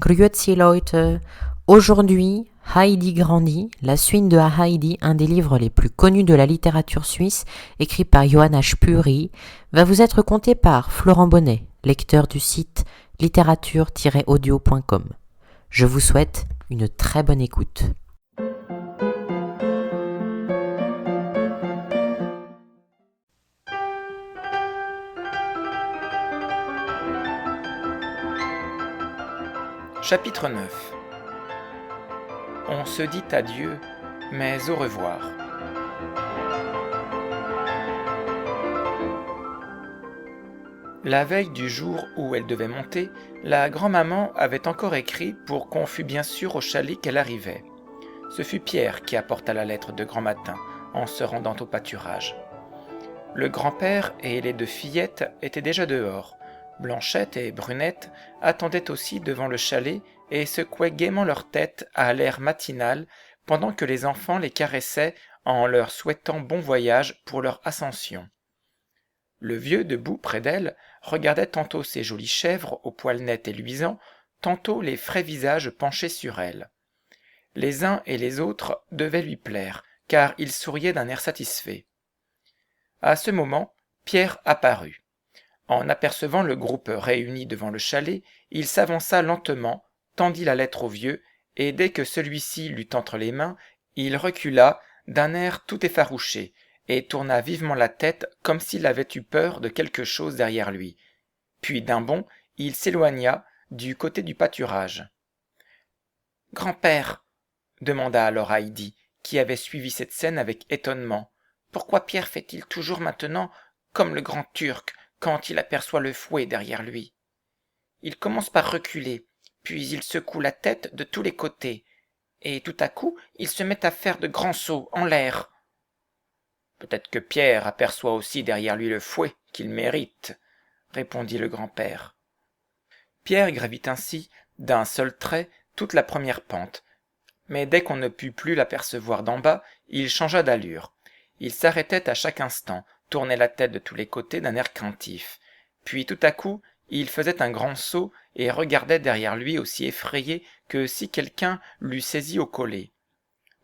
Grüezi Leute. Aujourd'hui, Heidi grandit, la suite de Heidi, un des livres les plus connus de la littérature suisse, écrit par Johanna Spüri, va vous être conté par Florent Bonnet, lecteur du site littérature-audio.com. Je vous souhaite une très bonne écoute. Chapitre 9. On se dit adieu, mais au revoir. La veille du jour où elle devait monter, la grand-maman avait encore écrit pour qu'on fût bien sûr au chalet qu'elle arrivait. Ce fut Pierre qui apporta la lettre de grand matin en se rendant au pâturage. Le grand-père et les deux fillettes étaient déjà dehors. Blanchette et Brunette attendaient aussi devant le chalet et secouaient gaiement leur tête à l'air matinal pendant que les enfants les caressaient en leur souhaitant bon voyage pour leur ascension. Le vieux, debout près d'elle, regardait tantôt ses jolies chèvres aux poils nets et luisants, tantôt les frais visages penchés sur elle. Les uns et les autres devaient lui plaire, car il souriait d'un air satisfait. À ce moment, Pierre apparut. En apercevant le groupe réuni devant le chalet, il s'avança lentement, tendit la lettre au vieux, et dès que celui-ci l'eut entre les mains, il recula d'un air tout effarouché, et tourna vivement la tête comme s'il avait eu peur de quelque chose derrière lui. Puis d'un bond, il s'éloigna du côté du pâturage. « Grand-père, » demanda alors Heidi, qui avait suivi cette scène avec étonnement, « pourquoi Pierre fait-il toujours maintenant comme le grand Turc quand il aperçoit le fouet derrière lui? Il commence par reculer, puis il secoue la tête de tous les côtés, et tout à coup il se met à faire de grands sauts en l'air. » « Peut-être que Pierre aperçoit aussi derrière lui le fouet qu'il mérite, » répondit le grand-père. Pierre gravit ainsi, d'un seul trait, toute la première pente, mais dès qu'on ne put plus l'apercevoir d'en bas, il changea d'allure. Il s'arrêtait à chaque instant, tournait la tête de tous les côtés d'un air craintif. Puis tout à coup, il faisait un grand saut et regardait derrière lui aussi effrayé que si quelqu'un l'eût saisi au collet.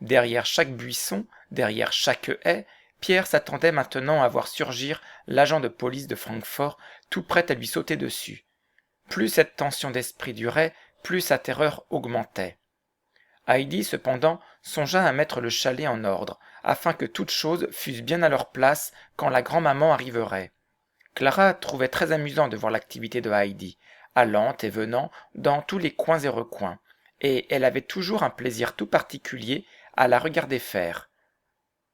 Derrière chaque buisson, derrière chaque haie, Pierre s'attendait maintenant à voir surgir l'agent de police de Francfort, tout prêt à lui sauter dessus. Plus cette tension d'esprit durait, plus sa terreur augmentait. Heidi, cependant, songea à mettre le chalet en ordre, afin que toutes choses fussent bien à leur place quand la grand-maman arriverait. Clara trouvait très amusant de voir l'activité de Heidi, allant et venant dans tous les coins et recoins, et elle avait toujours un plaisir tout particulier à la regarder faire.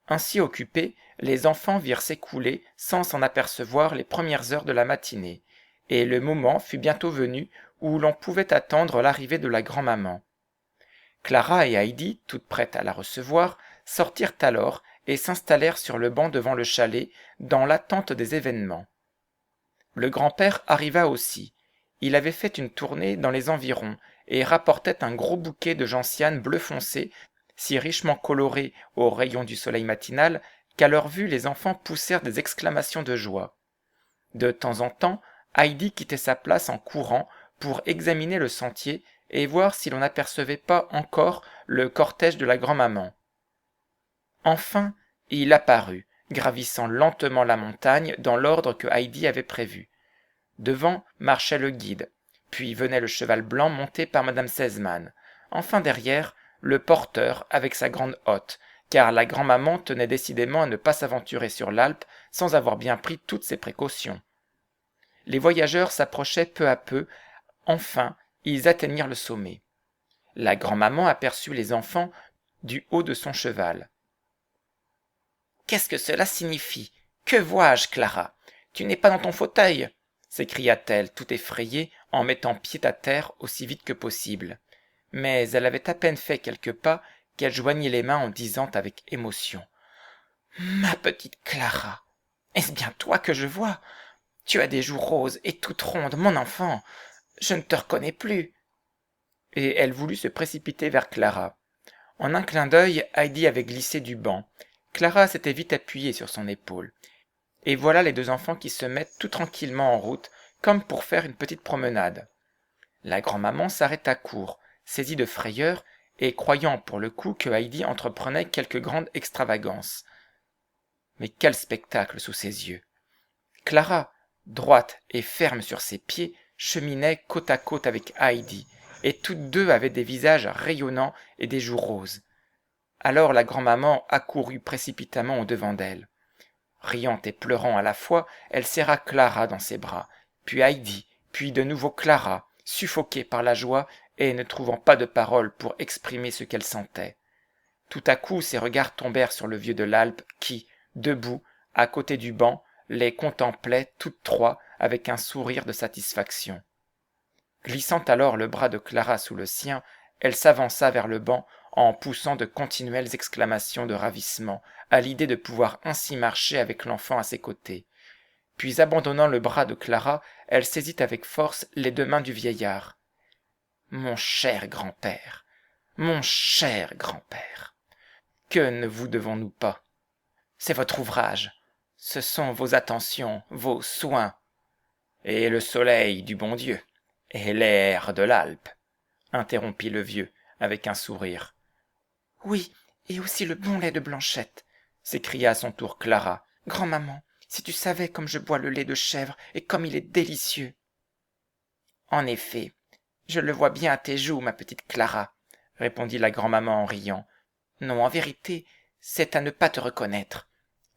Ainsi occupés, les enfants virent s'écouler sans s'en apercevoir les premières heures de la matinée, et le moment fut bientôt venu où l'on pouvait attendre l'arrivée de la grand-maman. Clara et Heidi, toutes prêtes à la recevoir, sortirent alors et s'installèrent sur le banc devant le chalet, dans l'attente des événements. Le grand-père arriva aussi. Il avait fait une tournée dans les environs et rapportait un gros bouquet de gentianes bleu foncé, si richement colorés aux rayons du soleil matinal qu'à leur vue les enfants poussèrent des exclamations de joie. De temps en temps, Heidi quittait sa place en courant pour examiner le sentier et voir si l'on n'apercevait pas encore le cortège de la grand-maman. Enfin, il apparut, gravissant lentement la montagne dans l'ordre que Heidi avait prévu. Devant marchait le guide, puis venait le cheval blanc monté par madame Sesemann. Enfin derrière, le porteur avec sa grande hotte, car la grand-maman tenait décidément à ne pas s'aventurer sur l'Alpe sans avoir bien pris toutes ses précautions. Les voyageurs s'approchaient peu à peu. Enfin, ils atteignirent le sommet. La grand-maman aperçut les enfants du haut de son cheval. « Qu'est-ce que cela signifie? Que vois-je, Clara? Tu n'es pas dans ton fauteuil ?» s'écria-t-elle, tout effrayée, en mettant pied à terre aussi vite que possible. Mais elle avait à peine fait quelques pas qu'elle joignit les mains en disant avec émotion: « Ma petite Clara, est-ce bien toi que je vois? Tu as des joues roses et toutes rondes, mon enfant. Je ne te reconnais plus. » Et elle voulut se précipiter vers Clara. En un clin d'œil, Heidi avait glissé du banc. Clara s'était vite appuyée sur son épaule. Et voilà les deux enfants qui se mettent tout tranquillement en route, comme pour faire une petite promenade. La grand-maman s'arrêta court, saisie de frayeur, et croyant pour le coup que Heidi entreprenait quelque grande extravagance. Mais quel spectacle sous ses yeux! Clara, droite et ferme sur ses pieds, cheminait côte à côte avec Heidi, et toutes deux avaient des visages rayonnants et des joues roses. Alors la grand-maman accourut précipitamment au-devant d'elle. Riant et pleurant à la fois, elle serra Clara dans ses bras, puis Heidi, puis de nouveau Clara, suffoquée par la joie et ne trouvant pas de paroles pour exprimer ce qu'elle sentait. Tout à coup ses regards tombèrent sur le vieux de l'Alpe qui, debout, à côté du banc, les contemplait toutes trois avec un sourire de satisfaction. Glissant alors le bras de Clara sous le sien, elle s'avança vers le banc en poussant de continuelles exclamations de ravissement à l'idée de pouvoir ainsi marcher avec l'enfant à ses côtés. Puis abandonnant le bras de Clara, elle saisit avec force les deux mains du vieillard. « Mon cher grand-père, mon cher grand-père, que ne vous devons-nous pas? C'est votre ouvrage, ce sont vos attentions, vos soins, et le soleil du bon Dieu, et l'air de l'Alpe, interrompit le vieux avec un sourire. Oui, et aussi le bon lait de Blanchette, s'écria à son tour Clara. Grand-maman, si tu savais comme je bois le lait de chèvre et comme il est délicieux. En effet, je le vois bien à tes joues, ma petite Clara, répondit la grand-maman en riant. Non, en vérité, c'est à ne pas te reconnaître.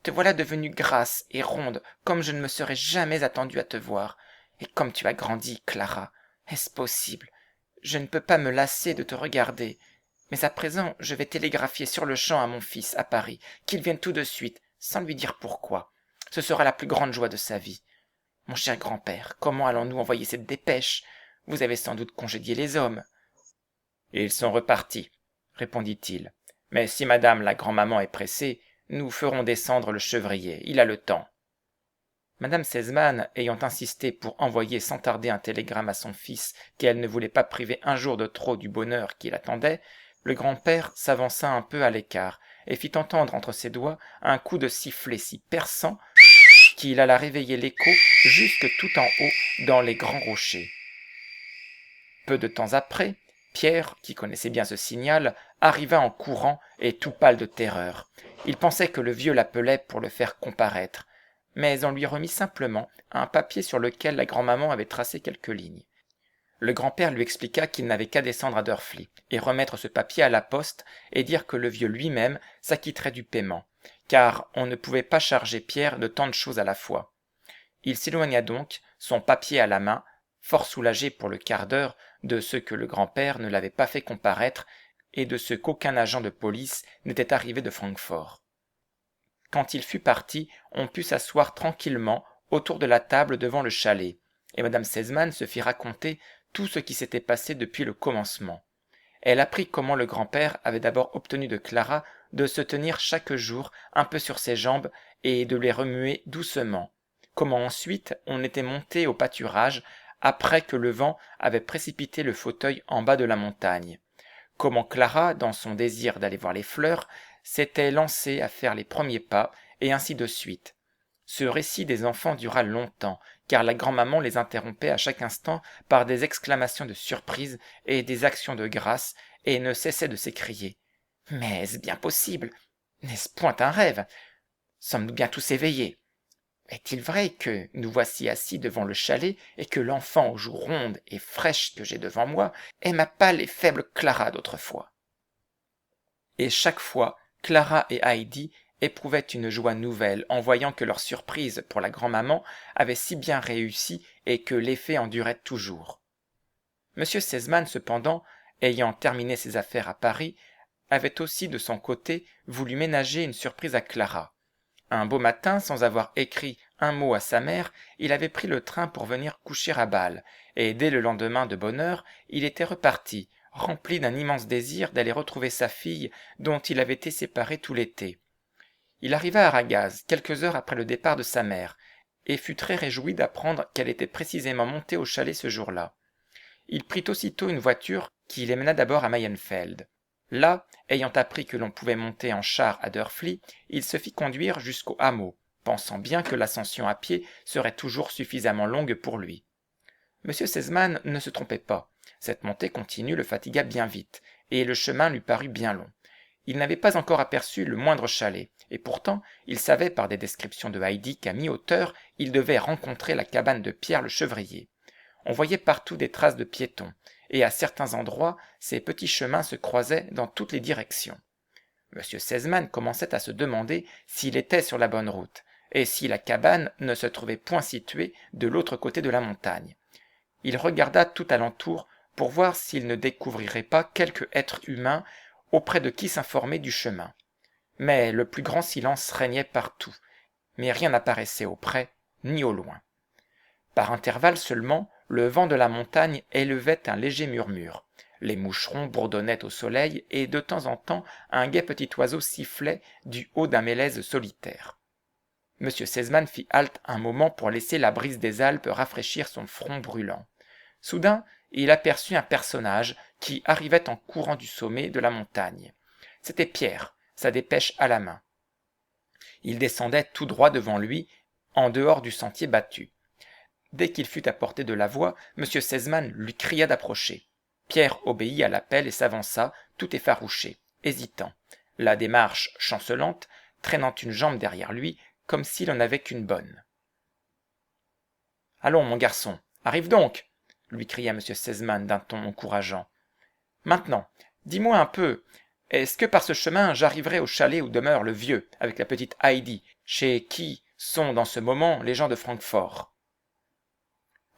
Te voilà devenue grasse et ronde, comme je ne me serais jamais attendue à te voir. Et comme tu as grandi, Clara, est-ce possible? Je ne peux pas me lasser de te regarder. Mais à présent, je vais télégraphier sur-le-champ à mon fils, à Paris, qu'il vienne tout de suite, sans lui dire pourquoi. Ce sera la plus grande joie de sa vie. Mon cher grand-père, comment allons-nous envoyer cette dépêche? Vous avez sans doute congédié les hommes. Ils sont repartis, répondit-il. Mais si madame la grand-maman est pressée, nous ferons descendre le chevrier, il a le temps. Madame Sesemann, ayant insisté pour envoyer sans tarder un télégramme à son fils qu'elle ne voulait pas priver un jour de trop du bonheur qui l'attendait, le grand-père s'avança un peu à l'écart et fit entendre entre ses doigts un coup de sifflet si perçant qu'il alla réveiller l'écho jusque tout en haut dans les grands rochers. Peu de temps après, Pierre, qui connaissait bien ce signal, arriva en courant et tout pâle de terreur. Il pensait que le vieux l'appelait pour le faire comparaître, mais on lui remit simplement un papier sur lequel la grand-maman avait tracé quelques lignes. Le grand-père lui expliqua qu'il n'avait qu'à descendre à Drfli et remettre ce papier à la poste et dire que le vieux lui-même s'acquitterait du paiement, car on ne pouvait pas charger Pierre de tant de choses à la fois. Il s'éloigna donc, son papier à la main, fort soulagé pour le quart d'heure de ce que le grand-père ne l'avait pas fait comparaître et de ce qu'aucun agent de police n'était arrivé de Francfort. Quand il fut parti, on put s'asseoir tranquillement autour de la table devant le chalet, et madame Sesemann se fit raconter tout ce qui s'était passé depuis le commencement. Elle apprit comment le grand-père avait d'abord obtenu de Clara de se tenir chaque jour un peu sur ses jambes et de les remuer doucement, comment ensuite on était monté au pâturage après que le vent avait précipité le fauteuil en bas de la montagne, comment Clara, dans son désir d'aller voir les fleurs, s'était lancée à faire les premiers pas, et ainsi de suite. Ce récit des enfants dura longtemps, car la grand-maman les interrompait à chaque instant par des exclamations de surprise et des actions de grâce, et ne cessait de s'écrier. « Mais est-ce bien possible? N'est-ce point un rêve? Sommes-nous bien tous éveillés? Est-il vrai que nous voici assis devant le chalet et que l'enfant aux joues rondes et fraîches que j'ai devant moi est ma pâle et faible Clara d'autrefois ?» Et chaque fois, Clara et Heidi éprouvaient une joie nouvelle en voyant que leur surprise pour la grand-maman avait si bien réussi et que l'effet en durait toujours. M. Sesemann, cependant, ayant terminé ses affaires à Paris, avait aussi de son côté voulu ménager une surprise à Clara. Un beau matin, sans avoir écrit un mot à sa mère, il avait pris le train pour venir coucher à Bâle, et dès le lendemain de bonne heure, il était reparti, rempli d'un immense désir d'aller retrouver sa fille dont il avait été séparé tout l'été. Il arriva à Ragaz quelques heures après le départ de sa mère, et fut très réjoui d'apprendre qu'elle était précisément montée au chalet ce jour-là. Il prit aussitôt une voiture qui les mena d'abord à Mayenfeld. Là, ayant appris que l'on pouvait monter en char à Drfli, il se fit conduire jusqu'au hameau, pensant bien que l'ascension à pied serait toujours suffisamment longue pour lui. M. Sesemann ne se trompait pas. Cette montée continue le fatigua bien vite, et le chemin lui parut bien long. Il n'avait pas encore aperçu le moindre chalet, et pourtant il savait par des descriptions de Heidi qu'à mi-hauteur il devait rencontrer la cabane de Pierre le chevrier. On voyait partout des traces de piétons, et à certains endroits ces petits chemins se croisaient dans toutes les directions. M. Sesemann commençait à se demander s'il était sur la bonne route, et si la cabane ne se trouvait point située de l'autre côté de la montagne. Il regarda tout alentour pour voir s'il ne découvrirait pas quelque être humain auprès de qui s'informer du chemin. Mais le plus grand silence régnait partout, mais rien n'apparaissait auprès ni au loin. Par intervalles seulement, le vent de la montagne élevait un léger murmure. Les moucherons bourdonnaient au soleil et de temps en temps un gai petit oiseau sifflait du haut d'un mélèze solitaire. M. Sesemann fit halte un moment pour laisser la brise des Alpes rafraîchir son front brûlant. Soudain, il aperçut un personnage qui arrivait en courant du sommet de la montagne. C'était Pierre, sa dépêche à la main. Il descendait tout droit devant lui, en dehors du sentier battu. Dès qu'il fut à portée de la voix, M. Sesemann lui cria d'approcher. Pierre obéit à l'appel et s'avança, tout effarouché, hésitant, la démarche chancelante, traînant une jambe derrière lui, comme s'il en avait qu'une bonne. « Allons, mon garçon, arrive donc !» lui cria M. Sesemann d'un ton encourageant. « Maintenant, dis-moi un peu, est-ce que par ce chemin j'arriverai au chalet où demeure le vieux, avec la petite Heidi, chez qui sont dans ce moment les gens de Francfort ?»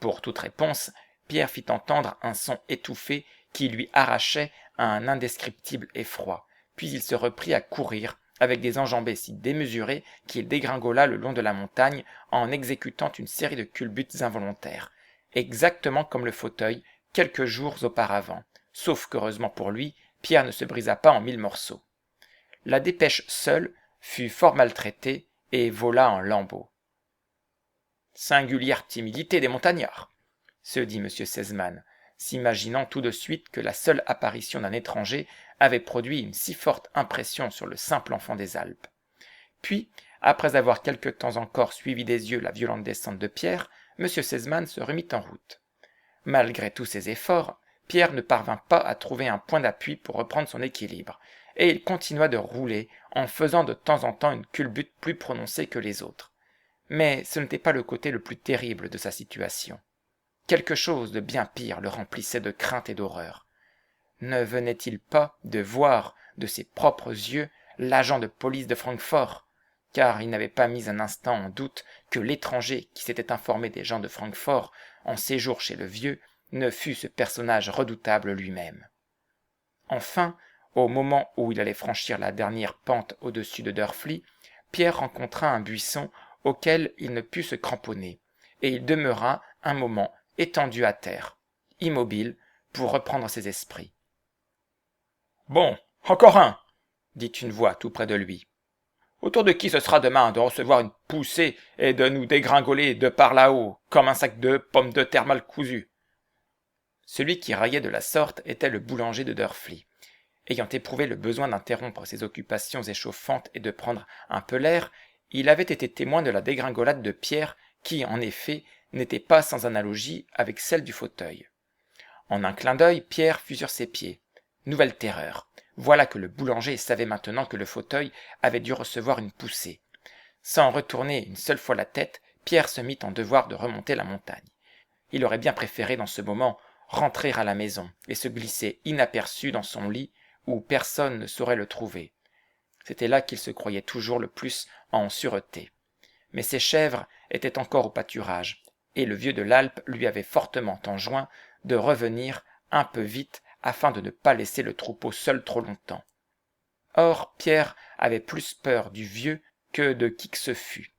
Pour toute réponse, Pierre fit entendre un son étouffé qui lui arrachait un indescriptible effroi, puis il se reprit à courir, avec des enjambées si démesurées qu'il dégringola le long de la montagne en exécutant une série de culbutes involontaires, exactement comme le fauteuil quelques jours auparavant, sauf qu'heureusement pour lui, Pierre ne se brisa pas en 1000 morceaux. La dépêche seule fut fort maltraitée et vola en lambeaux. « Singulière timidité des montagnards !» se dit M. Sesemann, s'imaginant tout de suite que la seule apparition d'un étranger avait produit une si forte impression sur le simple enfant des Alpes. Puis, après avoir quelque temps encore suivi des yeux la violente descente de Pierre, M. Sesemann se remit en route. Malgré tous ses efforts, Pierre ne parvint pas à trouver un point d'appui pour reprendre son équilibre, et il continua de rouler en faisant de temps en temps une culbute plus prononcée que les autres. Mais ce n'était pas le côté le plus terrible de sa situation. Quelque chose de bien pire le remplissait de crainte et d'horreur. Ne venait-il pas de voir de ses propres yeux l'agent de police de Francfort, car il n'avait pas mis un instant en doute que l'étranger qui s'était informé des gens de Francfort en séjour chez le vieux ne fût ce personnage redoutable lui-même. Enfin, au moment où il allait franchir la dernière pente au-dessus de Drfli, Pierre rencontra un buisson auquel il ne put se cramponner, et il demeura un moment étendu à terre, immobile, pour reprendre ses esprits. « Bon, encore un !» dit une voix tout près de lui. « Autour de qui ce sera demain de recevoir une poussée et de nous dégringoler de par là-haut, comme un sac de pommes de terre mal cousues ?» Celui qui raillait de la sorte était le boulanger de Drfli. Ayant éprouvé le besoin d'interrompre ses occupations échauffantes et de prendre un peu l'air, il avait été témoin de la dégringolade de Pierre qui, en effet, n'était pas sans analogie avec celle du fauteuil. En un clin d'œil, Pierre fut sur ses pieds. Nouvelle terreur. Voilà que le boulanger savait maintenant que le fauteuil avait dû recevoir une poussée. Sans retourner une seule fois la tête, Pierre se mit en devoir de remonter la montagne. Il aurait bien préféré dans ce moment rentrer à la maison et se glisser inaperçu dans son lit où personne ne saurait le trouver. C'était là qu'il se croyait toujours le plus en sûreté. Mais ses chèvres étaient encore au pâturage, et le vieux de l'Alpe lui avait fortement enjoint de revenir un peu vite afin de ne pas laisser le troupeau seul trop longtemps. Or, Pierre avait plus peur du vieux que de qui que ce fût,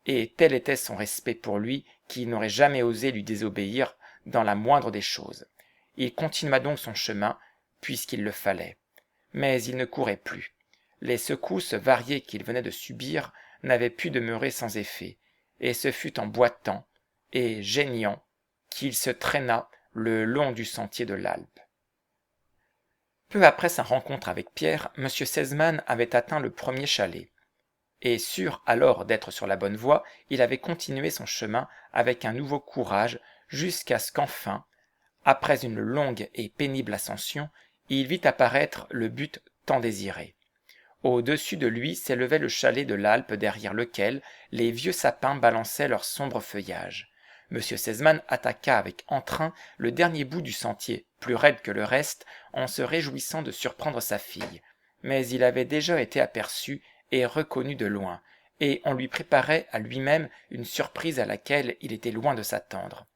et tel était son respect pour lui qu'il n'aurait jamais osé lui désobéir dans la moindre des choses. Il continua donc son chemin, puisqu'il le fallait. Mais il ne courait plus. Les secousses variées qu'il venait de subir n'avaient pu demeurer sans effet, et ce fut en boitant et geignant qu'il se traîna le long du sentier de l'Alpe. Peu après sa rencontre avec Pierre, M. Sesemann avait atteint le premier chalet, et sûr alors d'être sur la bonne voie, il avait continué son chemin avec un nouveau courage jusqu'à ce qu'enfin, Après une longue et pénible ascension, il vit apparaître le but tant désiré. Au-dessus de lui s'élevait le chalet de l'Alpe derrière lequel les vieux sapins balançaient leur sombre feuillage. M. Sesemann attaqua avec entrain le dernier bout du sentier, plus raide que le reste, en se réjouissant de surprendre sa fille. Mais il avait déjà été aperçu et reconnu de loin, et on lui préparait à lui-même une surprise à laquelle il était loin de s'attendre.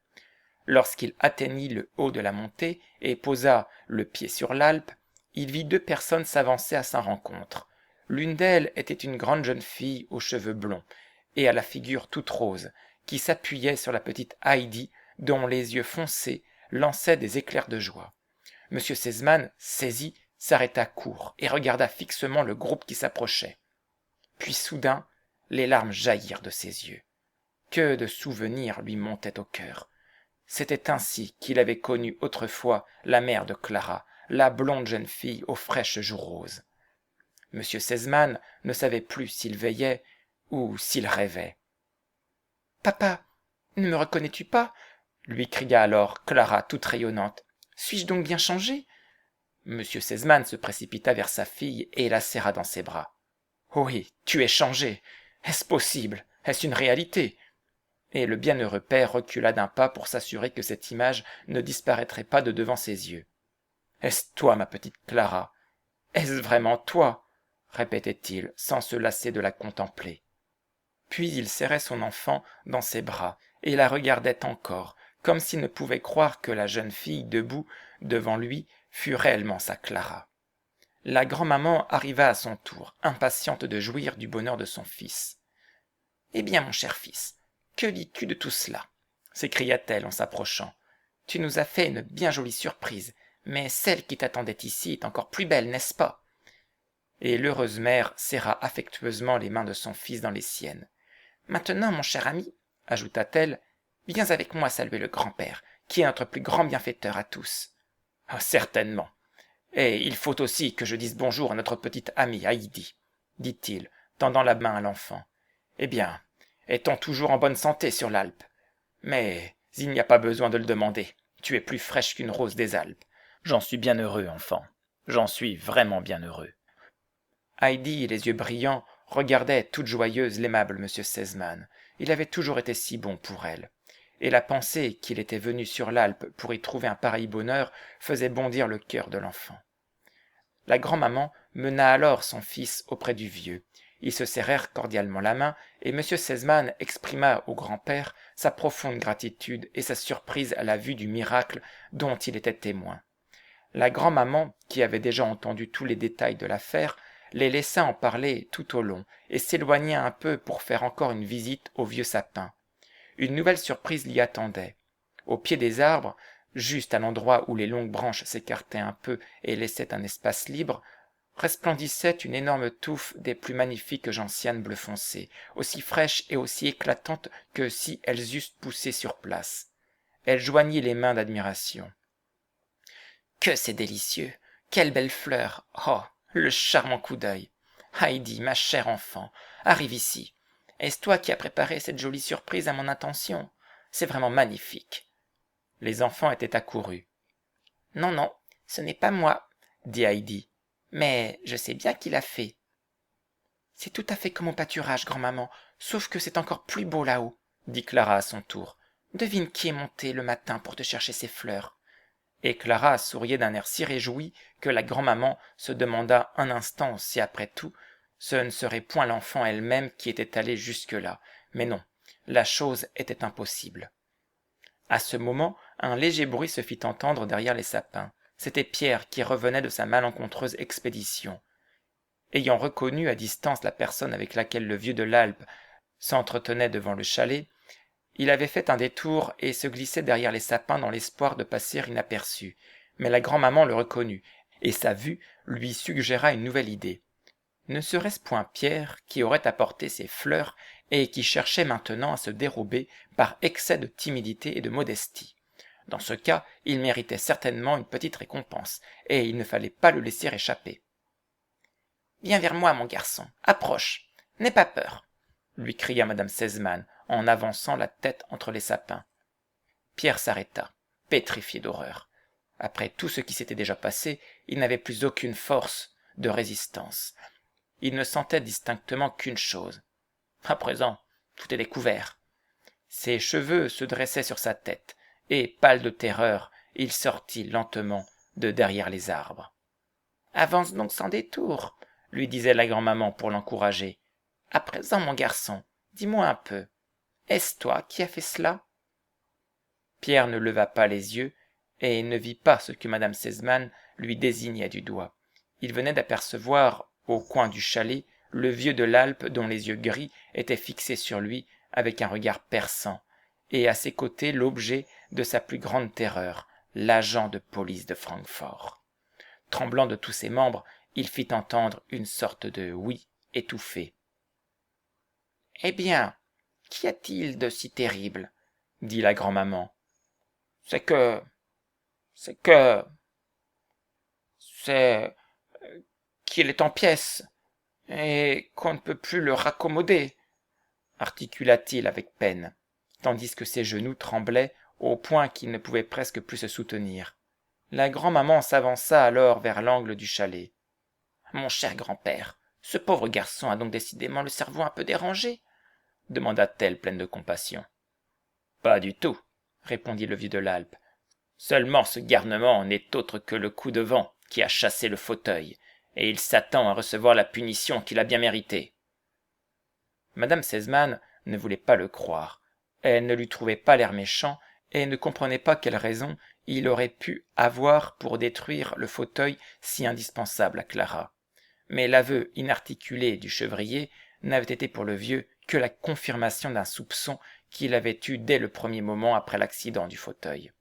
Lorsqu'il atteignit le haut de la montée et posa le pied sur l'Alpe, il vit deux personnes s'avancer à sa rencontre. L'une d'elles était une grande jeune fille aux cheveux blonds et à la figure toute rose, qui s'appuyait sur la petite Heidi, dont les yeux foncés lançaient des éclairs de joie. M. Sesemann, saisi, s'arrêta court et regarda fixement le groupe qui s'approchait. Puis soudain, les larmes jaillirent de ses yeux. Que de souvenirs lui montaient au cœur. C'était ainsi qu'il avait connu autrefois la mère de Clara, la blonde jeune fille aux fraîches joues roses. M. Sesemann ne savait plus s'il veillait ou s'il rêvait. « Papa, ne me reconnais-tu pas ?» lui cria alors Clara toute rayonnante. « Suis-je donc bien changée ?» M. Sesemann se précipita vers sa fille et la serra dans ses bras. « Oui, tu es changée. Est-ce possible? Est-ce une réalité ?» Et le bienheureux père recula d'un pas pour s'assurer que cette image ne disparaîtrait pas de devant ses yeux. « Est-ce toi, ma petite Clara? Est-ce vraiment toi ?» répétait-il, sans se lasser de la contempler. Puis il serrait son enfant dans ses bras et la regardait encore, comme s'il ne pouvait croire que la jeune fille debout devant lui fût réellement sa Clara. La grand-maman arriva à son tour, impatiente de jouir du bonheur de son fils. « Eh bien, mon cher fils, que dis-tu de tout cela ?» s'écria-t-elle en s'approchant. « Tu nous as fait une bien jolie surprise, mais celle qui t'attendait ici est encore plus belle, n'est-ce pas ?» Et l'heureuse mère serra affectueusement les mains de son fils dans les siennes. « Maintenant, mon cher ami, ajouta-t-elle, viens avec moi saluer le grand-père, qui est notre plus grand bienfaiteur à tous. »« Ah, certainement. Et il faut aussi que je dise bonjour à notre petite amie Heidi, dit-il, tendant la main à l'enfant. Eh bien, est-on toujours en bonne santé sur l'Alpe? Mais il n'y a pas besoin de le demander. Tu es plus fraîche qu'une rose des Alpes. J'en suis bien heureux, enfant. J'en suis vraiment bien heureux. » Heidi, les yeux brillants, regardait toute joyeuse l'aimable M. Sesemann. Il avait toujours été si bon pour elle. Et la pensée qu'il était venu sur l'Alpe pour y trouver un pareil bonheur faisait bondir le cœur de l'enfant. La grand-maman mena alors son fils auprès du vieux. Ils se serrèrent cordialement la main, et M. Sesemann exprima au grand-père sa profonde gratitude et sa surprise à la vue du miracle dont il était témoin. La grand-maman, qui avait déjà entendu tous les détails de l'affaire, les laissa en parler tout au long, et s'éloigna un peu pour faire encore une visite au vieux sapin. Une nouvelle surprise l'y attendait. Au pied des arbres, juste à l'endroit où les longues branches s'écartaient un peu et laissaient un espace libre, resplendissait une énorme touffe des plus magnifiques gentianes bleu foncé, aussi fraîches et aussi éclatantes que si elles eussent poussé sur place. Elle joignit les mains d'admiration. « Que c'est délicieux! Quelle belle fleur! Oh, le charmant coup d'œil! Heidi, ma chère enfant, arrive ici. Est-ce toi qui as préparé cette jolie surprise à mon intention? C'est vraiment magnifique. » Les enfants étaient accourus. « Non, non, ce n'est pas moi, » dit Heidi. « Mais je sais bien qui l'a fait. »« C'est tout à fait comme au pâturage, grand-maman, sauf que c'est encore plus beau là-haut, » dit Clara à son tour. « Devine qui est monté le matin pour te chercher ces fleurs. » Et Clara souriait d'un air si réjoui que la grand-maman se demanda un instant si après tout, ce ne serait point l'enfant elle-même qui était allée jusque-là. Mais non, la chose était impossible. À ce moment, un léger bruit se fit entendre derrière les sapins. C'était Pierre qui revenait de sa malencontreuse expédition. Ayant reconnu à distance la personne avec laquelle le vieux de l'Alpe s'entretenait devant le chalet, il avait fait un détour et se glissait derrière les sapins dans l'espoir de passer inaperçu. Mais la grand-maman le reconnut, et sa vue lui suggéra une nouvelle idée. Ne serait-ce point Pierre qui aurait apporté ses fleurs et qui cherchait maintenant à se dérober par excès de timidité et de modestie? Dans ce cas, il méritait certainement une petite récompense, et il ne fallait pas le laisser échapper. « Viens vers moi, mon garçon, approche, n'aie pas peur, » lui cria madame Sesemann, en avançant la tête entre les sapins. Pierre s'arrêta. pétrifié d'horreur. Après tout ce qui s'était déjà passé, il n'avait plus aucune force de résistance. Il ne sentait distinctement qu'une chose. À présent, tout est découvert. Ses cheveux se dressaient sur sa tête, et, pâle de terreur, il sortit lentement de derrière les arbres. « Avance donc sans détour, » lui disait la grand-maman pour l'encourager. « À présent, mon garçon, dis-moi un peu, est-ce toi qui as fait cela ?» Pierre ne leva pas les yeux et ne vit pas ce que madame Sesemann lui désignait du doigt. Il venait d'apercevoir, au coin du chalet, le vieux de l'Alpe dont les yeux gris étaient fixés sur lui avec un regard perçant, et à ses côtés l'objet de sa plus grande terreur, l'agent de police de Francfort. Tremblant de tous ses membres, il fit entendre une sorte de oui étouffé. « Eh bien, qu'y a-t-il de si terrible ?» dit la grand-maman. « C'est qu'il est en pièces, et qu'on ne peut plus le raccommoder, » articula-t-il avec peine, tandis que ses genoux tremblaient au point qu'il ne pouvait presque plus se soutenir. La grand-maman s'avança alors vers l'angle du chalet. « Mon cher grand-père, ce pauvre garçon a donc décidément le cerveau un peu dérangé ?» demanda-t-elle pleine de compassion. « Pas du tout, » répondit le vieux de l'Alpe. « Seulement ce garnement n'est autre que le coup de vent qui a chassé le fauteuil, et il s'attend à recevoir la punition qu'il a bien méritée. » Madame Sesemann ne voulait pas le croire. Elle ne lui trouvait pas l'air méchant et ne comprenait pas quelle raison il aurait pu avoir pour détruire le fauteuil si indispensable à Clara. Mais l'aveu inarticulé du chevrier n'avait été pour le vieux que la confirmation d'un soupçon qu'il avait eu dès le premier moment après l'accident du fauteuil.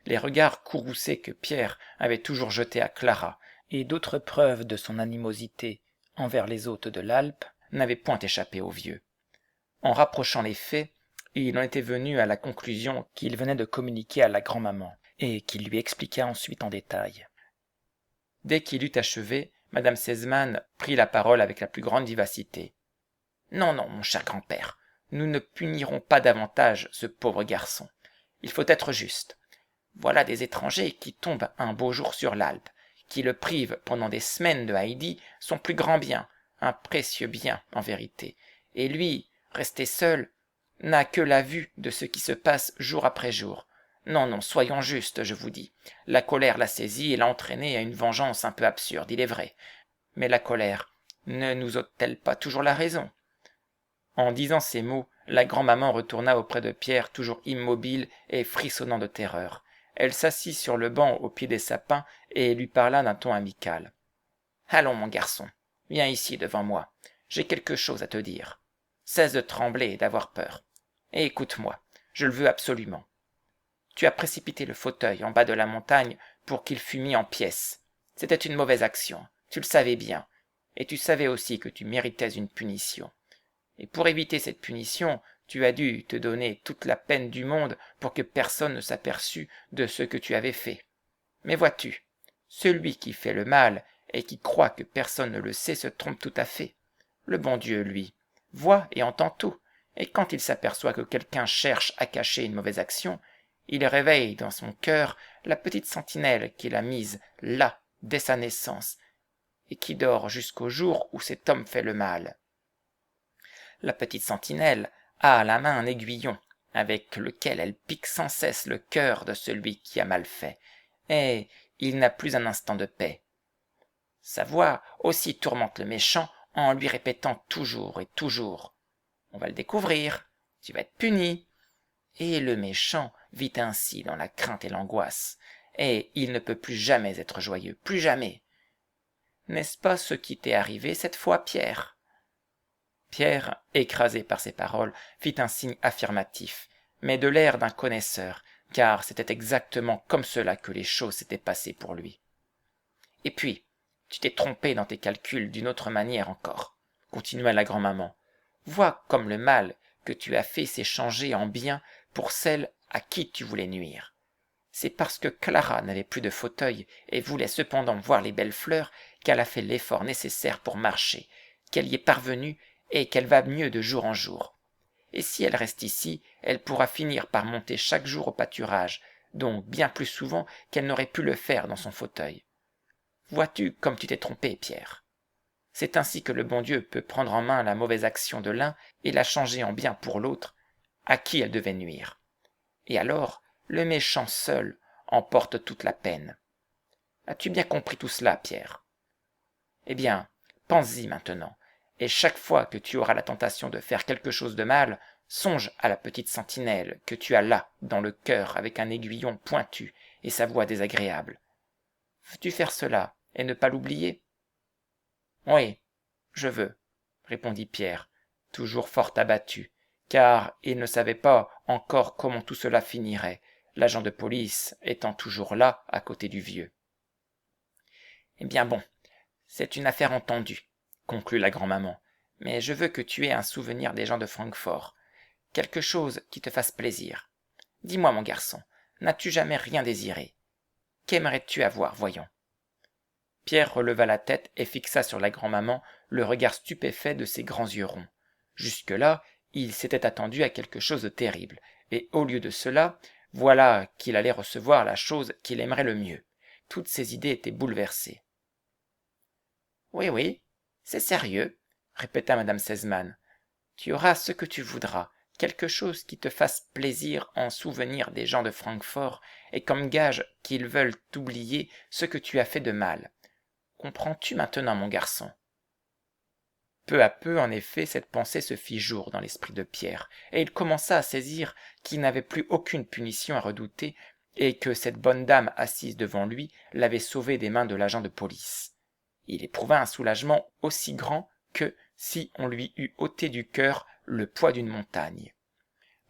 Les regards courroucés que Pierre avait toujours jetés à Clara et d'autres preuves de son animosité envers les hôtes de l'Alpe n'avaient point échappé au vieux. En rapprochant les faits, il en était venu à la conclusion qu'il venait de communiquer à la grand-maman, et qu'il lui expliqua ensuite en détail. Dès qu'il eut achevé, madame Sesemann prit la parole avec la plus grande vivacité. « Non, non, mon cher grand-père, nous ne punirons pas davantage ce pauvre garçon. Il faut être juste. Voilà des étrangers qui tombent un beau jour sur l'Alpe, qui le privent pendant des semaines de Heidi, son plus grand bien, un précieux bien en vérité, et lui, resté seul, n'a que la vue de ce qui se passe jour après jour. Non, non, soyons justes, je vous dis. La colère l'a saisi et l'a entraîné à une vengeance un peu absurde, il est vrai. Mais la colère ne nous ôte-t-elle pas toujours la raison ?» En disant ces mots, la grand-maman retourna auprès de Pierre, toujours immobile et frissonnant de terreur. Elle s'assit sur le banc au pied des sapins et lui parla d'un ton amical. « Allons, mon garçon, viens ici devant moi. J'ai quelque chose à te dire. Cesse de trembler et d'avoir peur. Et écoute-moi, je le veux absolument. Tu as précipité le fauteuil en bas de la montagne pour qu'il fût mis en pièces. C'était une mauvaise action, tu le savais bien, et tu savais aussi que tu méritais une punition. Et pour éviter cette punition, tu as dû te donner toute la peine du monde pour que personne ne s'aperçût de ce que tu avais fait. Mais vois-tu, celui qui fait le mal et qui croit que personne ne le sait se trompe tout à fait. Le bon Dieu, lui, voit et entend tout, et quand il s'aperçoit que quelqu'un cherche à cacher une mauvaise action, il réveille dans son cœur la petite sentinelle qu'il a mise là dès sa naissance, et qui dort jusqu'au jour où cet homme fait le mal. La petite sentinelle a à la main un aiguillon, avec lequel elle pique sans cesse le cœur de celui qui a mal fait, et il n'a plus un instant de paix. Sa voix aussi tourmente le méchant en lui répétant toujours et toujours « On va le découvrir, tu vas être puni !» Et le méchant vit ainsi dans la crainte et l'angoisse, et il ne peut plus jamais être joyeux, plus jamais. N'est-ce pas ce qui t'est arrivé cette fois, Pierre ? Pierre, écrasé par ces paroles, fit un signe affirmatif, mais de l'air d'un connaisseur, car c'était exactement comme cela que les choses s'étaient passées pour lui. « Et puis, tu t'es trompé dans tes calculs d'une autre manière encore, » continua la grand-maman. « Vois comme le mal que tu as fait s'est changé en bien pour celle à qui tu voulais nuire. C'est parce que Clara n'avait plus de fauteuil et voulait cependant voir les belles fleurs qu'elle a fait l'effort nécessaire pour marcher, qu'elle y est parvenue et qu'elle va mieux de jour en jour. Et si elle reste ici, elle pourra finir par monter chaque jour au pâturage, donc bien plus souvent qu'elle n'aurait pu le faire dans son fauteuil. Vois-tu comme tu t'es trompé, Pierre. C'est ainsi que le bon Dieu peut prendre en main la mauvaise action de l'un et la changer en bien pour l'autre, à qui elle devait nuire. Et alors, le méchant seul emporte toute la peine. As-tu bien compris tout cela, Pierre? Eh bien, pense-y maintenant, et chaque fois que tu auras la tentation de faire quelque chose de mal, songe à la petite sentinelle que tu as là, dans le cœur, avec un aiguillon pointu et sa voix désagréable. Veux-tu faire cela et ne pas l'oublier? Oui, je veux, répondit Pierre, toujours fort abattu, car il ne savait pas encore comment tout cela finirait, l'agent de police étant toujours là, à côté du vieux. Eh bien bon, c'est une affaire entendue, conclut la grand-maman, mais je veux que tu aies un souvenir des gens de Francfort, quelque chose qui te fasse plaisir. Dis-moi, mon garçon, n'as-tu jamais rien désiré? Qu'aimerais-tu avoir, voyons? Pierre releva la tête et fixa sur la grand-maman le regard stupéfait de ses grands yeux ronds. Jusque-là, il s'était attendu à quelque chose de terrible, et au lieu de cela, voilà qu'il allait recevoir la chose qu'il aimerait le mieux. Toutes ses idées étaient bouleversées. Oui, oui, c'est sérieux, répéta madame Sesemann. Tu auras ce que tu voudras, quelque chose qui te fasse plaisir en souvenir des gens de Francfort, et comme gage qu'ils veulent t'oublier ce que tu as fait de mal. Comprends-tu maintenant, mon garçon? Peu à peu, en effet, cette pensée se fit jour dans l'esprit de Pierre, et il commença à saisir qu'il n'avait plus aucune punition à redouter, et que cette bonne dame assise devant lui l'avait sauvé des mains de l'agent de police. Il éprouva un soulagement aussi grand que si on lui eût ôté du cœur le poids d'une montagne.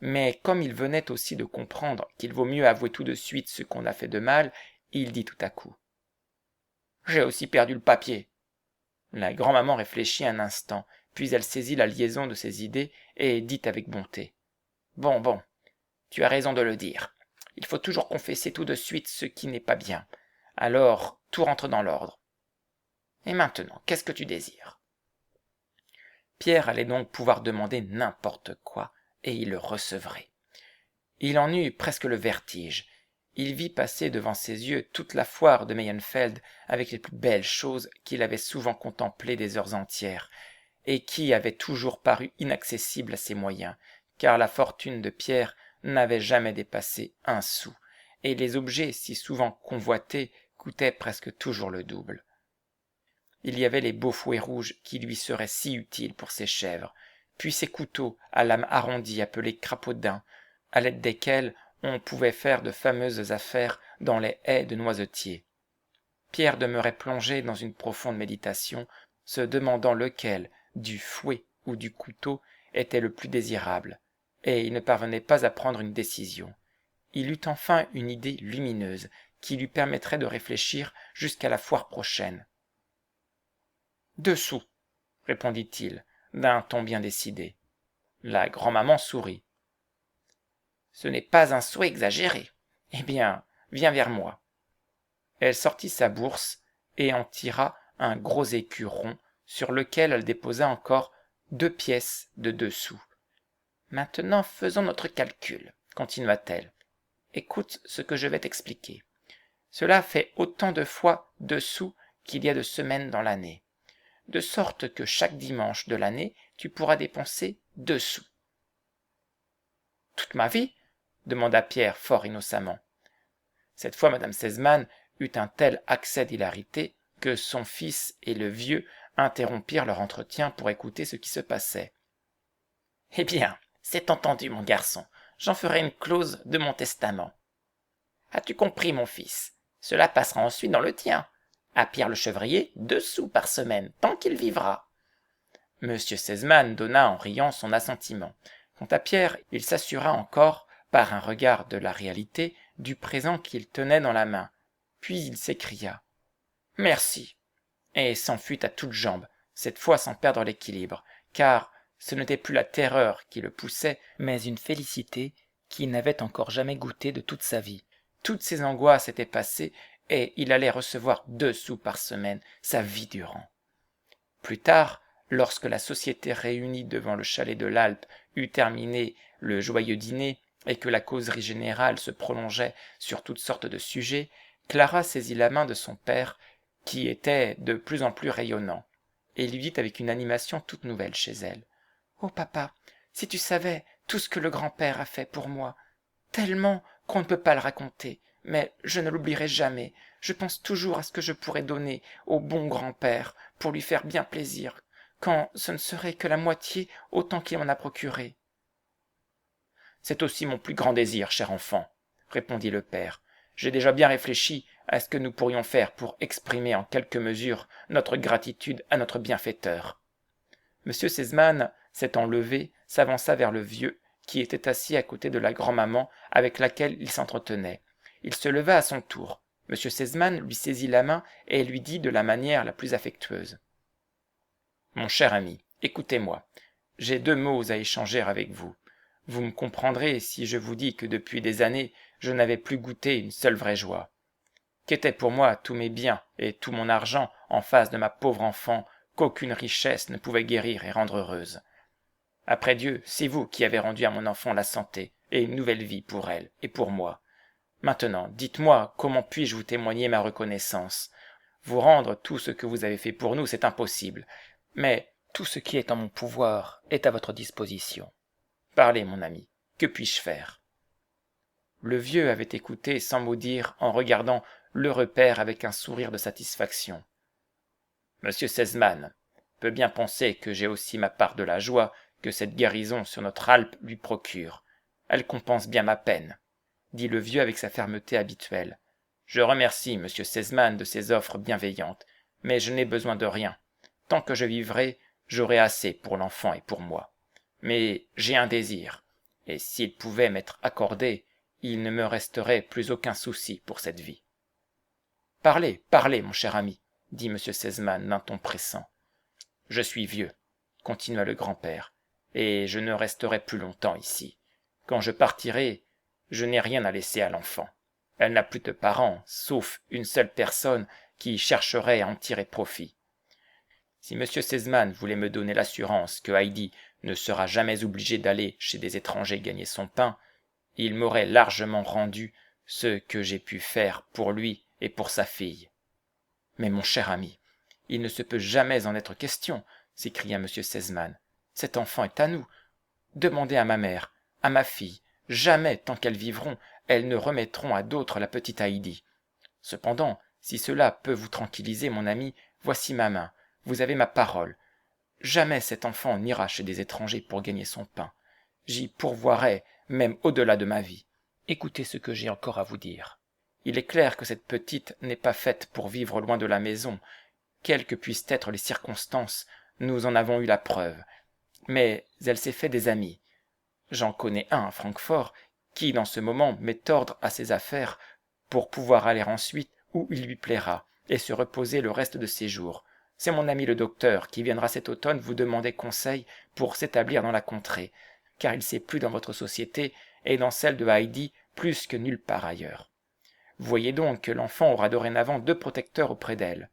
Mais comme il venait aussi de comprendre qu'il vaut mieux avouer tout de suite ce qu'on a fait de mal, il dit tout à coup: j'ai aussi perdu le papier. La grand-maman réfléchit un instant, puis elle saisit la liaison de ses idées et dit avec bonté: bon, bon, tu as raison de le dire. Il faut toujours confesser tout de suite ce qui n'est pas bien. Alors tout rentre dans l'ordre. Et maintenant, qu'est-ce que tu désires? Pierre allait donc pouvoir demander n'importe quoi, et il le recevrait. Il en eut presque le vertige. Il vit passer devant ses yeux toute la foire de Mayenfeld avec les plus belles choses qu'il avait souvent contemplées des heures entières, et qui avaient toujours paru inaccessibles à ses moyens, car la fortune de Pierre n'avait jamais dépassé un sou, et les objets si souvent convoités coûtaient presque toujours le double. Il y avait les beaux fouets rouges qui lui seraient si utiles pour ses chèvres, puis ces couteaux à lame arrondie appelés crapaudins, à l'aide desquels on pouvait faire de fameuses affaires dans les haies de noisetiers. Pierre demeurait plongé dans une profonde méditation, se demandant lequel, du fouet ou du couteau, était le plus désirable, et il ne parvenait pas à prendre une décision. Il eut enfin une idée lumineuse qui lui permettrait de réfléchir jusqu'à la foire prochaine. 2 sous, répondit-il, d'un ton bien décidé. La grand-maman sourit. Ce n'est pas un souhait exagéré. Eh bien, viens vers moi. Elle sortit sa bourse et en tira un gros écu rond sur lequel elle déposa encore 2 pièces de 2 sous. Maintenant faisons notre calcul, continua-t-elle. Écoute ce que je vais t'expliquer. Cela fait autant de fois 2 sous qu'il y a de semaines dans l'année, de sorte que chaque dimanche de l'année tu pourras dépenser 2 sous. Toute ma vie? Demanda Pierre fort innocemment. Cette fois madame Sesemann eut un tel accès d'hilarité que son fils et le vieux interrompirent leur entretien pour écouter ce qui se passait. Eh bien, c'est entendu, mon garçon, j'en ferai une clause de mon testament. As-tu compris, mon fils? Cela passera ensuite dans le tien. À Pierre le chevrier, 2 sous par semaine, tant qu'il vivra. Monsieur Sesemann donna en riant son assentiment. Quant à Pierre, il s'assura encore, par un regard de la réalité, du présent qu'il tenait dans la main. Puis il s'écria: merci, et s'enfuit à toutes jambes, cette fois sans perdre l'équilibre, car ce n'était plus la terreur qui le poussait, mais une félicité qu'il n'avait encore jamais goûtée de toute sa vie. Toutes ses angoisses étaient passées, et il allait recevoir 2 sous par semaine sa vie durant. Plus tard, lorsque la société réunie devant le chalet de l'Alpe eut terminé le joyeux dîner et que la causerie générale se prolongeait sur toutes sortes de sujets, Clara saisit la main de son père, qui était de plus en plus rayonnant, et lui dit avec une animation toute nouvelle chez elle. « Oh papa, si tu savais tout ce que le grand-père a fait pour moi, tellement qu'on ne peut pas le raconter, mais je ne l'oublierai jamais. Je pense toujours à ce que je pourrais donner au bon grand-père pour lui faire bien plaisir, quand ce ne serait que la moitié autant qu'il m'en a procuré. » « C'est aussi mon plus grand désir, cher enfant, » répondit le père. « J'ai déjà bien réfléchi à ce que nous pourrions faire pour exprimer en quelque mesure notre gratitude à notre bienfaiteur. » M. Sesemann, s'étant levé, s'avança vers le vieux, qui était assis à côté de la grand-maman avec laquelle il s'entretenait. Il se leva à son tour. M. Sesemann lui saisit la main et lui dit de la manière la plus affectueuse. « Mon cher ami, écoutez-moi. J'ai 2 mots à échanger avec vous. Vous me comprendrez si je vous dis que depuis des années, je n'avais plus goûté une seule vraie joie. Qu'étaient pour moi tous mes biens et tout mon argent en face de ma pauvre enfant qu'aucune richesse ne pouvait guérir et rendre heureuse. Après Dieu, c'est vous qui avez rendu à mon enfant la santé et une nouvelle vie pour elle et pour moi. Maintenant, dites-moi comment puis-je vous témoigner ma reconnaissance. Vous rendre tout ce que vous avez fait pour nous, c'est impossible, mais tout ce qui est en mon pouvoir est à votre disposition. Parlez, mon ami, que puis-je faire ?» Le vieux avait écouté sans mot dire en regardant l'heureux père avec un sourire de satisfaction. « Monsieur Sesemann peut bien penser que j'ai aussi ma part de la joie que cette guérison sur notre Alpe lui procure. Elle compense bien ma peine, » dit le vieux avec sa fermeté habituelle. « Je remercie monsieur Sesemann de ses offres bienveillantes, mais je n'ai besoin de rien. Tant que je vivrai, j'aurai assez pour l'enfant et pour moi. Mais j'ai un désir, et s'il pouvait m'être accordé, il ne me resterait plus aucun souci pour cette vie. »« Parlez, parlez, mon cher ami, » dit M. Sesemann d'un ton pressant. « Je suis vieux, » continua le grand-père, « et je ne resterai plus longtemps ici. Quand je partirai, je n'ai rien à laisser à l'enfant. Elle n'a plus de parents, sauf une seule personne qui chercherait à en tirer profit. Si M. Sesemann voulait me donner l'assurance que Heidi ne sera jamais obligée d'aller chez des étrangers gagner son pain, il m'aurait largement rendu ce que j'ai pu faire pour lui et pour sa fille. »« Mais mon cher ami, il ne se peut jamais en être question, » s'écria M. Sesemann. « Cet enfant est à nous. Demandez à ma mère, à ma fille, jamais, tant qu'elles vivront, elles ne remettront à d'autres la petite Heidi. Cependant, si cela peut vous tranquilliser, mon ami, voici ma main. Vous avez ma parole. Jamais cet enfant n'ira chez des étrangers pour gagner son pain. J'y pourvoirai, même au-delà de ma vie. Écoutez ce que j'ai encore à vous dire. Il est clair que cette petite n'est pas faite pour vivre loin de la maison. Quelles que puissent être les circonstances, nous en avons eu la preuve. Mais elle s'est fait des amis. J'en connais un à Francfort qui, dans ce moment, met ordre à ses affaires pour pouvoir aller ensuite où il lui plaira et se reposer le reste de ses jours. C'est mon ami le docteur qui viendra cet automne vous demander conseil pour s'établir dans la contrée, car il sait plus dans votre société et dans celle de Heidi plus que nulle part ailleurs. Vous voyez donc que l'enfant aura dorénavant 2 protecteurs auprès d'elle.